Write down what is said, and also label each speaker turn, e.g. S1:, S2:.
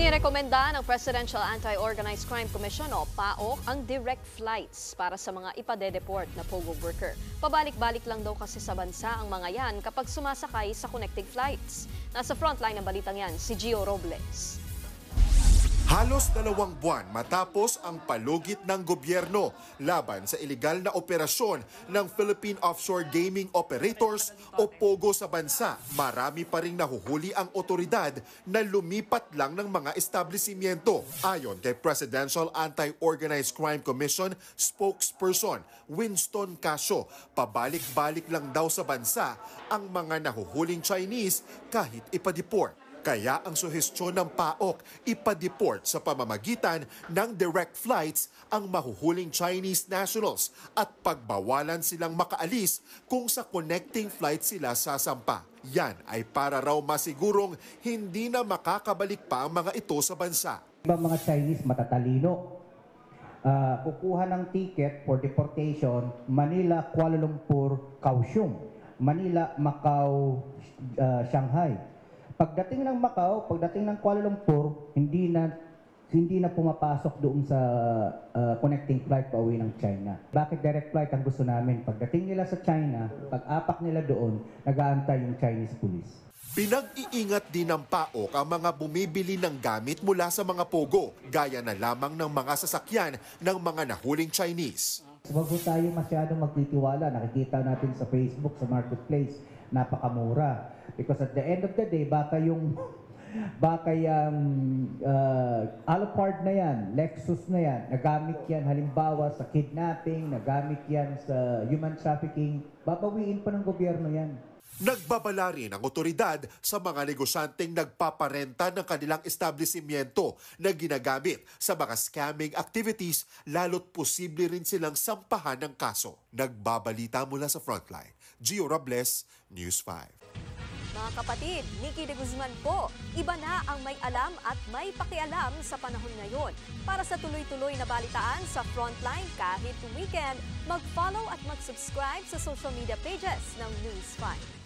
S1: Inirekomenda ng Presidential Anti-Organized Crime Commission o PAOC ang direct flights para sa mga ipadedeport na POGO worker. Pabalik-balik lang daw kasi sa bansa ang mga yan kapag sumasakay sa connecting flights. Nasa frontline ng balitang yan, si Gio Robles.
S2: Halos 2 buwan matapos ang palugit ng gobyerno laban sa ilegal na operasyon ng Philippine Offshore Gaming Operators o POGO sa bansa, marami pa ring nahuhuli ang otoridad na lumipat lang ng mga establishmento. Ayon kay Presidential Anti-Organized Crime Commission spokesperson Winston Casio, pabalik-balik lang daw sa bansa ang mga nahuhuling Chinese kahit ipadeport. Kaya ang suhestyon ng PAOC, ipadeport sa pamamagitan ng direct flights ang mahuhuling Chinese nationals at pagbawalan silang makaalis kung sa connecting flight sila sasampa. Yan ay para raw masigurong hindi na makakabalik pa ang mga ito sa bansa.
S3: Ibang mga Chinese matatalino, kukuha ng ticket for deportation, Manila, Kuala Lumpur, Kaohsiung, Manila, Macau, Shanghai. Pagdating ng Macau, pagdating ng Kuala Lumpur, hindi na pumapasok doon sa connecting flight pauwi ng China. Bakit direct flight ang gusto namin? Pagdating nila sa China, pag-apak nila doon, nag-aantay yung Chinese police.
S2: Pinag-iingat din ng PAOC ang mga bumibili ng gamit mula sa mga POGO, gaya na lamang ng mga sasakyan ng mga nahuling Chinese.
S3: Huwag po tayo masyadong magtitiwala. Nakikita natin sa Facebook, sa marketplace, napakamura. Because at the end of the day, baka yung Alphard na yan, Lexus na yan, nagamit yan halimbawa sa kidnapping, nagamit yan sa human trafficking, babawiin pa ng gobyerno yan.
S2: Nagbabala rin ang otoridad sa mga negosyanteng nagpaparenta ng kanilang establishmento na ginagamit sa mga scamming activities, lalo't posible rin silang sampahan ng kaso. Nagbabalita mula sa Frontline, Gio Robles, News 5.
S1: Mga kapatid, Nikki de Guzman po, iba na ang may alam at may pakialam sa panahon ngayon. Para sa tuloy-tuloy na balitaan sa Frontline kahit weekend, mag-follow at mag-subscribe sa social media pages ng News 5.